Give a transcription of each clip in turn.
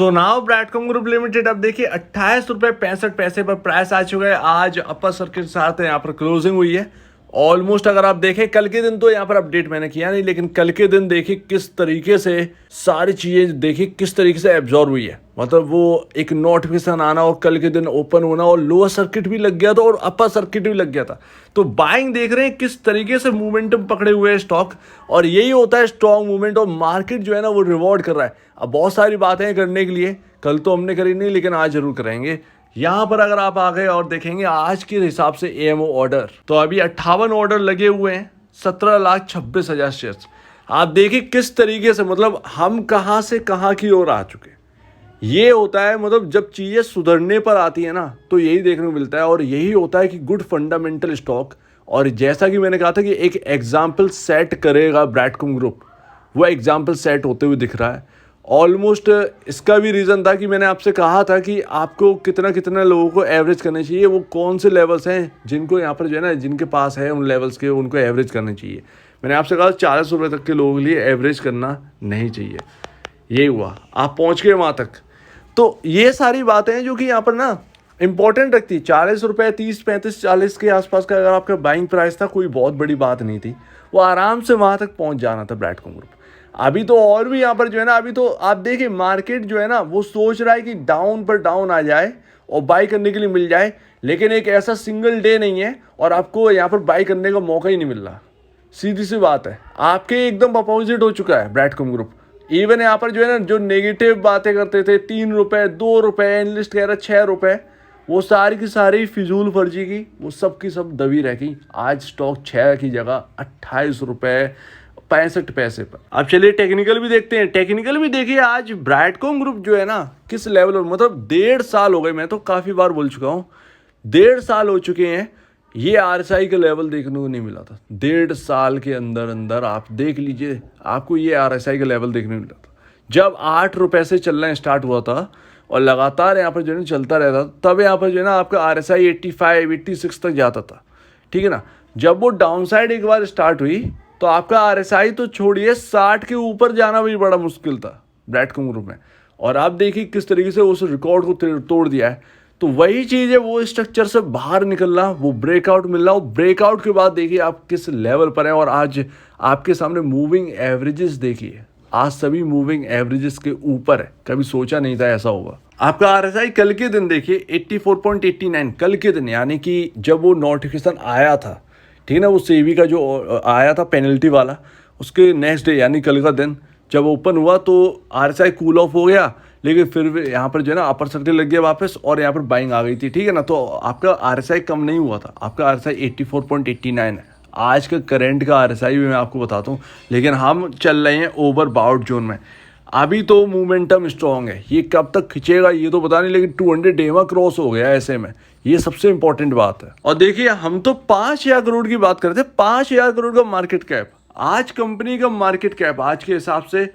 So now ब्रैडकॉम group limited अब देखिए 28 रुपये 65 पैसे पर प्राइस आ चुका है। आज अपर सर्किट के साथ यहाँ पर क्लोजिंग हुई है। ऑलमोस्ट अगर आप देखें कल के दिन तो यहाँ पर अपडेट मैंने किया नहीं, लेकिन कल के दिन देखिए किस तरीके से सारी चीजें देखिए किस तरीके से एब्जॉर्ब हुई है। मतलब वो एक नोटिफिकेशन आना और कल के दिन ओपन होना और लोअर सर्किट भी लग गया था और अपर सर्किट भी लग गया था। तो बाइंग देख रहे हैं किस तरीके से मोमेंटम पकड़े हुए है स्टॉक, और यही होता है स्ट्रॉन्ग मूवमेंट। और मार्केट जो है ना वो रिवॉर्ड कर रहा है। अब बहुत सारी बातें करने के लिए, कल तो हमने करी नहीं लेकिन आज जरूर करेंगे। यहाँ पर अगर आप आ गए और देखेंगे आज के हिसाब से एएमओ ऑर्डर, तो अभी 58 ऑर्डर लगे हुए हैं, 17,26,000 शेयर्स। आप देखिए किस तरीके से, मतलब हम कहाँ से कहाँ की ओर आ चुके हैं। ये होता है, मतलब जब चीज़ें सुधरने पर आती है ना तो यही देखने को मिलता है। और यही होता है कि गुड फंडामेंटल स्टॉक, और जैसा कि मैंने कहा था कि एक एग्जाम्पल सेट करेगा ब्रैडकॉम ग्रुप, वो एग्जाम्पल सेट होते हुए दिख रहा है। ऑलमोस्ट इसका भी रीज़न था कि मैंने आपसे कहा था कि आपको कितना कितना लोगों को एवरेज करना चाहिए, वो कौन से लेवल्स हैं जिनको यहाँ पर जो है ना जिनके पास है उन लेवल्स के उनको एवरेज करना चाहिए। मैंने आपसे कहा 40 रुपये तक के लोगों के लिए एवरेज करना नहीं चाहिए। ये हुआ, आप पहुँच गए वहाँ तक। तो ये सारी बातें हैं जो कि यहाँ पर ना इंपॉर्टेंट रखती है। 40 रुपये 30 35 40 के आसपास का अगर आपका बाइंग प्राइस था, कोई बहुत बड़ी बात नहीं थी, वो आराम से वहाँ तक पहुँच जाना था ब्रैडकॉम ग्रुप। अभी तो और भी यहाँ पर जो है ना, अभी तो आप देखिए मार्केट जो है ना वो सोच रहा है कि डाउन पर डाउन आ जाए और बाई करने के लिए मिल जाए, लेकिन एक ऐसा सिंगल डे नहीं है और आपको यहाँ पर बाई करने का मौका ही नहीं मिल रहा। सीधी सी बात है, आपके एकदम अपोजिट हो चुका है ब्रैडकॉम ग्रुप। इवन यहाँ पर जो है ना जो नेगेटिव बातें करते थे 3 रुपये 2 रुपये, एनालिस्ट कह रहा 6 रुपये, वो सारी की सारी फिजूल फर्जी की, वो सब की सब दबी रह गई। आज स्टॉक 6 की जगह 28 रुपये 65 पैसे पर। अब चलिए टेक्निकल भी देखते हैं। टेक्निकल भी देखिए आज ब्रैडकॉम ग्रुप जो है ना किस लेवल पर, मतलब 1.5 साल हो गए, मैं तो काफ़ी बार बोल चुका हूँ 1.5 साल हो चुके हैं, ये आरएसआई का लेवल देखने को नहीं मिला था। 1.5 साल के अंदर अंदर आप देख लीजिए, आपको ये आरएसआई का लेवल देखने को मिला था। जब 8 रुपये से चलना स्टार्ट हुआ था और लगातार यहाँ पर जो है चलता रहता था, तब यहाँ पर जो है ना आपका आरएसआई 85 86 तक जाता था, ठीक है ना। जब वो डाउन साइड एक बार स्टार्ट हुई तो आपका आरएसआई तो छोड़िए 60 के ऊपर जाना भी बड़ा मुश्किल था ब्रैडकॉम ग्रुप में। और आप देखिए किस तरीके से उस रिकॉर्ड को तोड़ दिया है। तो वही चीज़ है, वो स्ट्रक्चर से बाहर निकलना, वो ब्रेकआउट मिलना, वो ब्रेकआउट के बाद देखिए आप किस लेवल पर है। और आज आपके सामने मूविंग एवरेजेस देखिए, आज सभी मूविंग एवरेजेस के ऊपर है। कभी सोचा नहीं था ऐसा होगा। आपका आरएसआई कल के दिन देखिए 84.89 कल के दिन, यानी कि जब वो नोटिफिकेशन आया था, ठीक है ना, वो सेबी का जो आया था पेनल्टी वाला, उसके नेक्स्ट डे यानी कल का दिन जब ओपन हुआ तो आरएसआई कूल ऑफ हो गया, लेकिन फिर भी यहाँ पर जो है ना अपर सर्किट लग गया वापस और यहाँ पर बाइंग आ गई थी, ठीक है ना। तो आपका आरएसआई कम नहीं हुआ था, आपका आरएसआई 84.89 है। आज का करंट का आरएसआई भी मैं आपको बताता हूँ, लेकिन हम चल रहे हैं ओवर बाउट जोन में। अभी तो मोमेंटम स्ट्रॉन्ग है, ये कब तक खिंचेगा ये तो पता नहीं, लेकिन 200 डेमा क्रॉस हो गया ऐसे में, ये सबसे इंपॉर्टेंट बात है। और देखिए हम तो 5,000 करोड़ की बात करते हैं, 5,000 करोड़ का मार्केट कैप। आज कंपनी का मार्केट कैप आज के हिसाब से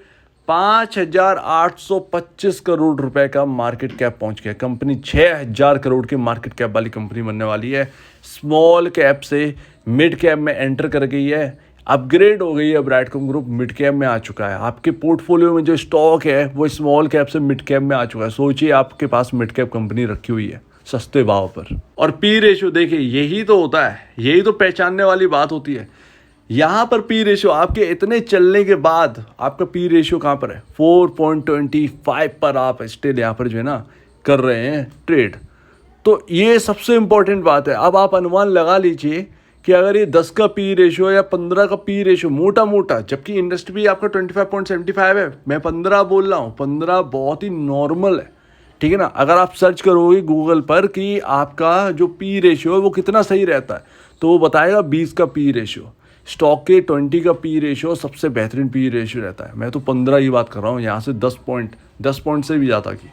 5,825 करोड़ रुपए का मार्केट कैप पहुंच गया। कंपनी 6,000 करोड़ की मार्केट कैप वाली कंपनी बनने वाली है। स्मॉल कैप से मिड कैप में एंटर कर गई है, अपग्रेड हो गई है। ब्रैडकॉम ग्रुप मिड कैप में आ चुका है। आपके पोर्टफोलियो में जो स्टॉक है वो स्मॉल कैप से मिड कैप में आ चुका है। सोचिए आपके पास मिड कैप कंपनी रखी हुई है सस्ते भाव पर। और पी रेशियो देखिए, यही तो होता है, यही तो पहचानने वाली बात होती है। यहाँ पर पी रेशियो आपके इतने चलने के बाद आपका पी रेशियो कहाँ पर है, 4.25 पर आप स्टिल यहाँ पर जो है ना कर रहे हैं ट्रेड। तो ये सबसे इंपॉर्टेंट बात है। अब आप अनुमान लगा लीजिए कि अगर ये 10 का पी रेशियो या 15 का पी रेशियो मोटा मोटा, जबकि इंडस्ट्री आपका 25.75 है, मैं 15 बोल रहा हूँ, 15 बहुत ही नॉर्मल है, ठीक है ना। अगर आप सर्च करोगे गूगल पर कि आपका जो पी रेशियो है वो कितना सही रहता है, तो वो बताएगा 20 का पी रेशियो। स्टॉक के 20 का पी रेशियो सबसे बेहतरीन पी रेशियो रहता है। मैं तो 15 की बात कर रहा हूँ, यहाँ से 10 पॉइंट से भी ज़्यादा की।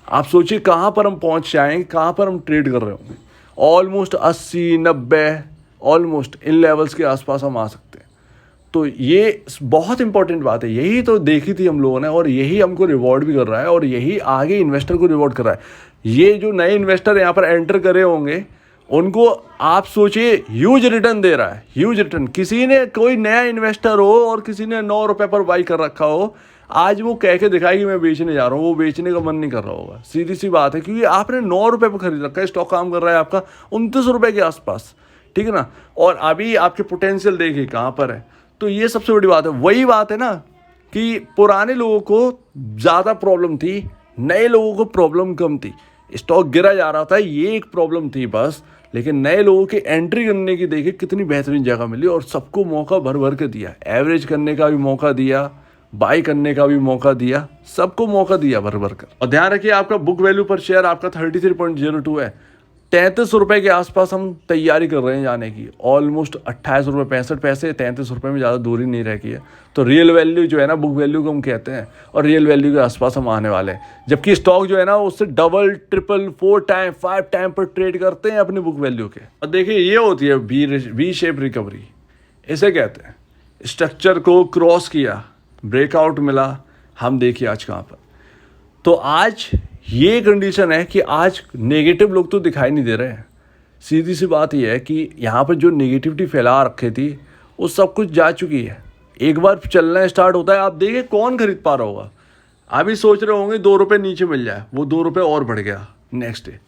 आप सोचिए कहाँ पर हम पहुँच जाएंगे, कहाँ पर हम ट्रेड कर रहे होंगे। ऑलमोस्ट 80 90 ऑलमोस्ट इन लेवल्स के आसपास हम आ सकते हैं। तो ये बहुत इंपॉर्टेंट बात है, यही तो देखी थी हम लोगों ने, और यही हमको रिवॉर्ड भी कर रहा है और यही आगे इन्वेस्टर को रिवॉर्ड कर रहा है। ये जो नए इन्वेस्टर यहाँ पर एंटर करे होंगे उनको आप सोचिए ह्यूज रिटर्न दे रहा है, ह्यूज रिटर्न। किसी ने कोई नया इन्वेस्टर हो और किसी ने 9 रुपये पर बाई कर रखा हो, आज वो कह के दिखाए कि मैं बेचने जा रहा हूँ, वो बेचने का मन नहीं कर रहा होगा, सीधी सी बात है, क्योंकि आपने 9 रुपये पर खरीद रखा है, स्टॉक काम कर रहा है आपका 29 रुपये के आसपास, ठीक है ना, और अभी आपके पोटेंशियल देखिए कहाँ पर है। तो ये सबसे बड़ी बात है। वही बात है ना कि पुराने लोगों को ज़्यादा प्रॉब्लम थी, नए लोगों को प्रॉब्लम कम थी, स्टॉक गिरा जा रहा था, ये एक प्रॉब्लम थी बस। लेकिन नए लोगों की एंट्री करने की देखिए कितनी बेहतरीन जगह मिली, और सबको मौका भर भर के दिया, एवरेज करने का भी मौका दिया, बाई करने का भी मौका दिया, सबको मौका दिया भर भर कर। और ध्यान रखिए आपका बुक वैल्यू पर शेयर आपका 33.02 है, 33 रुपये के आसपास हम तैयारी कर रहे हैं जाने की, ऑलमोस्ट 28 रुपये 65 पैसे, 33 रुपये में ज़्यादा दूरी नहीं रह गई है। तो रियल वैल्यू जो है ना, बुक वैल्यू को हम कहते हैं, और रियल वैल्यू के आसपास हम आने वाले हैं, जबकि स्टॉक जो है ना उससे डबल ट्रिपल 4 टाइम 5 टाइम पर ट्रेड करते हैं अपनी बुक वैल्यू के। और देखिए ये होती है वी शेप रिकवरी, इसे कहते हैं। स्ट्रक्चर को क्रॉस किया, ब्रेकआउट मिला, हम देखिए आज कहाँ पर। तो आज ये कंडीशन है कि आज नेगेटिव लोग तो दिखाई नहीं दे रहे हैं। सीधी सी बात ये है कि यहाँ पर जो नेगेटिविटी फैला रखे थी वो सब कुछ जा चुकी है। एक बार चलना स्टार्ट होता है, आप देखिए कौन खरीद पा रहा होगा। अभी सोच रहे होंगे 2 रुपये नीचे मिल जाए, वो 2 रुपये और बढ़ गया नेक्स्ट डे।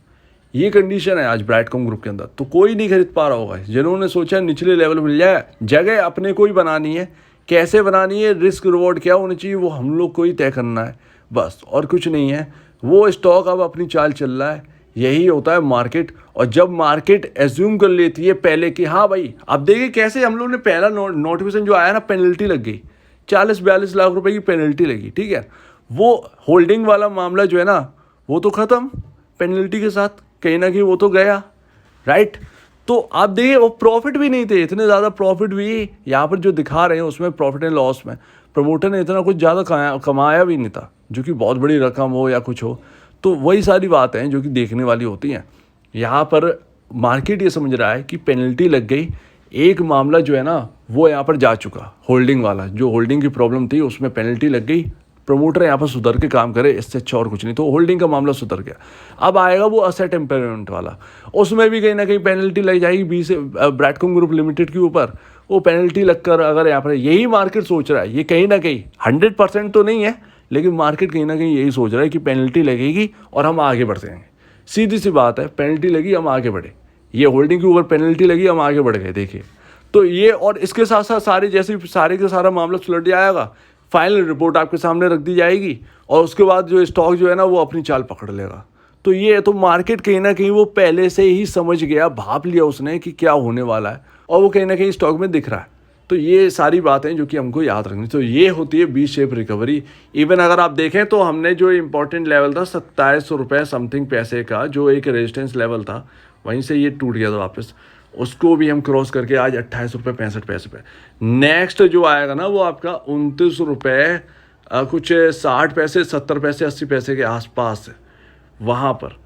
ये कंडीशन है आज ब्राइटकॉम ग्रुप के अंदर, तो कोई नहीं खरीद पा रहा होगा। जिन्होंने सोचा निचले लेवल मिल जाए, जगह अपने को ही बनानी है, कैसे बनानी है, रिस्क रिवॉर्ड क्या होनी चाहिए, वो हम लोग को ही तय करना है बस, और कुछ नहीं है। वो स्टॉक अब अपनी चाल चल रहा है, यही होता है मार्केट। और जब मार्केट एज्यूम कर लेती है पहले कि हाँ भाई, अब देखिए कैसे हम लोग ने पहला नोटिफिकेशन जो आया ना, पेनल्टी लग गई, 40-42 लाख रुपए की पेनल्टी लगी, ठीक है। वो होल्डिंग वाला मामला जो है ना, वो तो ख़त्म पेनल्टी के साथ, कहीं ना कहीं वो तो गया, राइट। तो आप देखिए वो प्रॉफिट भी नहीं थे, इतने ज़्यादा प्रॉफिट भी यहाँ पर जो दिखा रहे हैं उसमें प्रॉफिट एंड लॉस में प्रमोटर ने इतना कुछ ज़्यादा कमाया भी नहीं था, जो कि बहुत बड़ी रकम हो या कुछ हो। तो वही सारी बातें हैं जो कि देखने वाली होती हैं। यहाँ पर मार्केट ये समझ रहा है कि पेनल्टी लग गई, एक मामला जो है ना वो यहाँ पर जा चुका, होल्डिंग वाला, जो होल्डिंग की प्रॉब्लम थी उसमें पेनल्टी लग गई, प्रमोटर यहाँ पर सुधर के काम करे, इससे अच्छा और कुछ नहीं। तो होल्डिंग का मामला सुधर गया। अब आएगा वो असेट इम्पेयरमेंट वाला, उसमें भी कहीं ना कहीं पेनल्टी लग जाएगी ब्राइटकॉम ग्रुप लिमिटेड के ऊपर। वो पेनल्टी लगकर अगर यहाँ पर यही मार्केट सोच रहा है, ये कहीं ना कहीं 100% तो नहीं है, लेकिन मार्केट कहीं ना कहीं यही सोच रहा है कि पेनल्टी लगेगी और हम आगे बढ़ जाएंगे। सीधी सी बात है, पेनल्टी लगी हम आगे बढ़े, ये होल्डिंग के ऊपर पेनल्टी लगी हम आगे बढ़ गए, देखिए। तो ये, और इसके साथ साथ सारे जैसे सारे का सारा मामला सुलट जाएगा, फाइनल रिपोर्ट आपके सामने रख दी जाएगी, और उसके बाद जो स्टॉक जो है ना वो अपनी चाल पकड़ लेगा। तो ये तो मार्केट कहीं ना कहीं वो पहले से ही समझ गया, भाप लिया उसने कि क्या होने वाला है, और वो कहीं ना कहीं स्टॉक में दिख रहा है। तो ये सारी बातें जो कि हमको याद रखनी, तो ये होती है बी शेप रिकवरी। इवन अगर आप देखें तो हमने जो इम्पोर्टेंट लेवल था 2700 रुपये समथिंग पैसे का, जो एक रेजिस्टेंस लेवल था, वहीं से ये टूट गया था वापस, उसको भी हम क्रॉस करके आज 28 रुपये 65 पैसे पे। नेक्स्ट जो आएगा ना वो आपका 29 रुपये कुछ 60 पैसे 70 पैसे 80 पैसे के आसपास है वहाँ पर।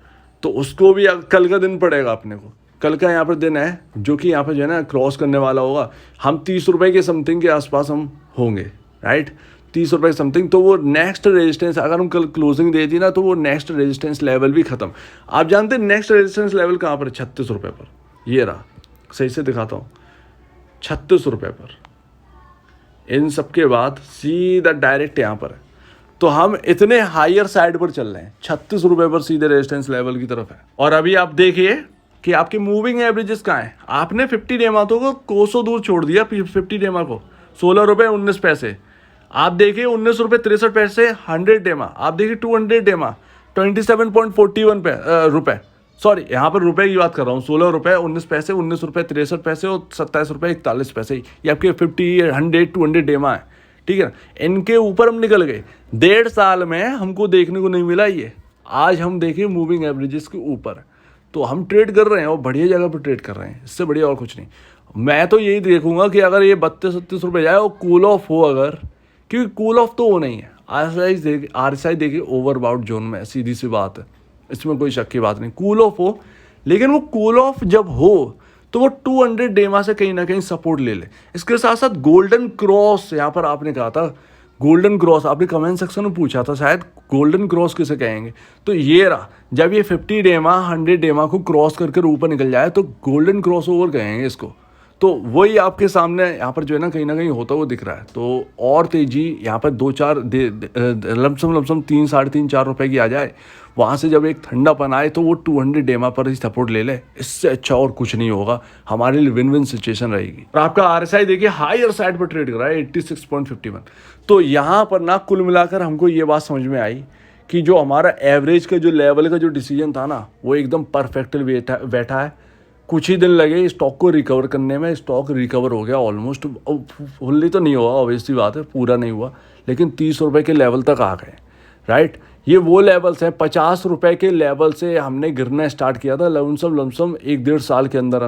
तो उसको भी कल का दिन पड़ेगा अपने को, कल का यहाँ पर दिन है जो कि यहाँ पर जो है ना क्रॉस करने वाला होगा। हम 30 रुपये के समथिंग के आसपास हम होंगे, राइट, 30 रुपये समथिंग। तो वो नेक्स्ट रेजिस्टेंस अगर हम कल क्लोजिंग दे दी ना, तो वो नेक्स्ट रेजिस्टेंस लेवल भी खत्म। आप जानते हैं नेक्स्ट रेजिस्टेंस लेवल कहाँ पर? 36 रुपये पर। ये रहा, सही से दिखाता हूँ, 36 रुपये पर। इन सब के बाद सीधा डायरेक्ट यहाँ पर है। तो हम इतने हायर साइड पर चल रहे हैं, 36 रुपये पर सीधे रेजिस्टेंस लेवल की तरफ है। और अभी आप देखिए कि आपके मूविंग एवरेजेस कहाँ हैं। आपने 50 डेमा को कोसों दूर छोड़ दिया, 50 डेमा को 16 रुपये 19 पैसे। आप देखिए 19 रुपये 63 पैसे 100 डेमा। आप देखिए 200 डेमा 27.41 रुपये, सॉरी यहाँ पर रुपए की बात कर रहा हूँ, 16 रुपये 19 पैसे, 19 रुपये 63 पैसे और 27 रुपये 41 पैसे। ये आपके 50 100 200 डेमा है, ठीक है ना। इनके ऊपर हम निकल गए, 1.5 साल में हमको देखने को नहीं मिला ये। आज हम देखिए मूविंग एवरेजेस के ऊपर, तो हम ट्रेड कर रहे हैं और बढ़िया जगह पर ट्रेड कर रहे हैं, इससे बढ़िया और कुछ नहीं। मैं तो यही देखूंगा कि अगर ये 32-37 रुपये जाए और कूल ऑफ हो, अगर, क्योंकि कूल ऑफ तो वो नहीं है। RSI देखिए ओवरबाउट जोन में, सीधी सी बात है, इसमें कोई शक की बात नहीं। कूल ऑफ हो, लेकिन वो कूल ऑफ जब हो तो वो 200 डेमा से कहीं ना कहीं सपोर्ट ले ले। इसके साथ साथ गोल्डन क्रॉस, यहाँ पर आपने कहा था गोल्डन क्रॉस, आपने कमेंट सेक्शन में पूछा था शायद गोल्डन क्रॉस किसे कहेंगे। तो ये रहा, जब ये 50 डेमा 100 डेमा को क्रॉस करके ऊपर निकल जाए तो गोल्डन क्रॉस ओवर कहेंगे इसको। तो वही आपके सामने यहाँ पर जो है ना कहीं होता हुआ दिख रहा है। तो और तेजी यहाँ पर 2-4 लमसम 3, साढ़े 3, 4 रुपए की आ जाए, वहाँ से जब एक ठंडापन आए तो वो 200 डेमा पर ही सपोर्ट ले ले। इससे अच्छा और कुछ नहीं होगा, हमारे लिए विन विन सिचुएशन रहेगी। और आपका RSI देखिए हायर साइड पर ट्रेड कर रहा है 86.51। तो यहाँ पर ना कुल मिलाकर हमको ये बात समझ में आई कि जो हमारा एवरेज का जो लेवल का जो डिसीजन था ना, वो एकदम परफेक्टली बैठा है। कुछ ही दिन लगे स्टॉक को रिकवर करने में, स्टॉक रिकवर हो गया ऑलमोस्ट, फुल्ली तो नहीं हुआ, ऑब्वियसली बात है, पूरा नहीं हुआ, लेकिन 30 रुपये के लेवल तक आ गए। राइट, ये वो लेवल्स हैं, 50 रुपये के लेवल से हमने गिरना स्टार्ट किया था लमसम 1-1.5 साल के अंदर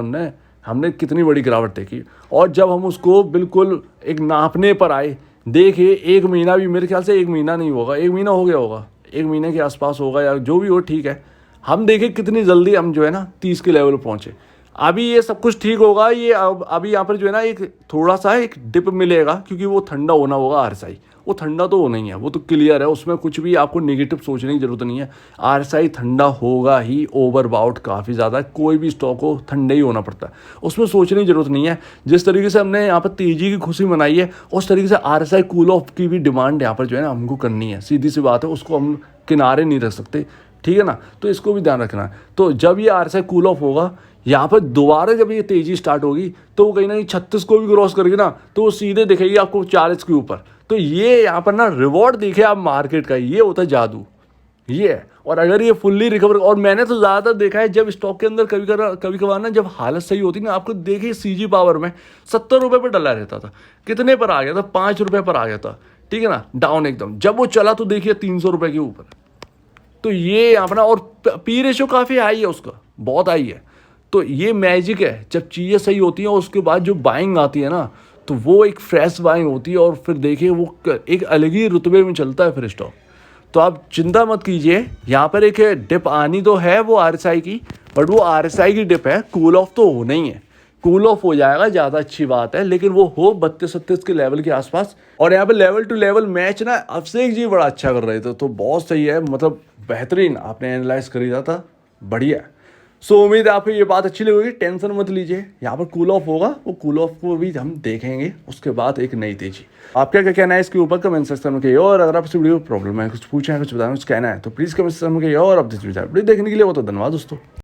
हमने कितनी बड़ी गिरावट देखी। और जब हम उसको बिल्कुल एक नापने पर आए, देखिए 1 महीना भी, मेरे ख्याल से 1 महीना नहीं होगा, 1 महीना हो गया होगा, 1 महीने के आसपास होगा या जो भी हो, ठीक है। हम देखें कितनी जल्दी हम जो है ना 30 के लेवल पहुँचे। अभी ये सब कुछ ठीक होगा, ये अभी यहाँ पर जो है ना एक थोड़ा सा एक डिप मिलेगा, क्योंकि वो ठंडा होना होगा RSI, वो ठंडा तो होना ही है, वो तो क्लियर है, उसमें कुछ भी आपको नेगेटिव सोचने की जरूरत नहीं है। RSI ठंडा होगा ही, ओवरबाउट काफ़ी ज़्यादा है, कोई भी स्टॉक हो ठंडा ही होना पड़ता है, उसमें सोचने की जरूरत नहीं है। जिस तरीके से हमने यहाँ पर तेज़ी की खुशी मनाई है, उस तरीके से RSI कूल ऑफ की भी डिमांड यहाँ पर जो है ना हमको करनी है, सीधी सी बात है, उसको हम किनारे नहीं रख सकते, ठीक है ना। तो इसको भी ध्यान रखना है। तो जब ये RSI कूल ऑफ होगा, यहाँ पर दोबारा जब ये तेज़ी स्टार्ट होगी, तो वो कहीं ना कहीं 36 को भी क्रॉस करके ना, तो वो सीधे दिखेगी आपको 40 के ऊपर। तो ये यहाँ पर ना रिवॉर्ड दिखे आप मार्केट का, ये होता है जादू, ये है। और अगर ये फुल्ली रिकवर, और मैंने तो ज़्यादातर देखा है जब स्टॉक के अंदर कभी कभार ना जब हालत सही होती ना, आपको देखिए CG पावर में 70 रुपये पर डला रहता था, कितने पर आ गया था, 5 रुपये पर आ गया था, ठीक है ना, डाउन एकदम। जब वो चला तो देखिए 300 रुपये के ऊपर। तो ये अपना, और P रेशो काफ़ी हाई है उसका, बहुत हाई है। तो ये मैजिक है, जब चीज़ें सही होती हैं और उसके बाद जो बाइंग आती है ना, तो वो एक फ्रेश बाइंग होती है, और फिर देखिए वो एक अलग ही रुतबे में चलता है फिर स्टॉक। तो आप चिंता मत कीजिए, यहाँ पर एक डिप आनी तो है वो RSI की, बट वो RSI की डिप है, कूल ऑफ तो हो नहीं है। कूल ऑफ हो जाएगा, ज़्यादा अच्छी बात है, लेकिन वो हो 32-37 के लेवल के आसपास। और यहाँ पे लेवल टू लेवल मैच ना अभिषेक जी बड़ा अच्छा कर रहे थे, तो बहुत सही है, मतलब बेहतरीन आपने एनालाइज करी था, बढ़िया। सो उम्मीद है आपको ये बात अच्छी लगेगी, टेंशन मत लीजिए, यहाँ पर कूल ऑफ होगा, वो कूल ऑफ को भी हम देखेंगे, उसके बाद एक नई तेजी। आपका क्या कहना है इसके ऊपर कमेंट सेक्शन में कहिए। और अगर आपसे वीडियो प्रॉब्लम है, कुछ पूछना है, कुछ बताना, कुछ कहना है, तो प्लीज़ कमेंट सेक्शन में कहिए। और अब वीडियो देखने के लिए वो तो धन्यवाद दोस्तों।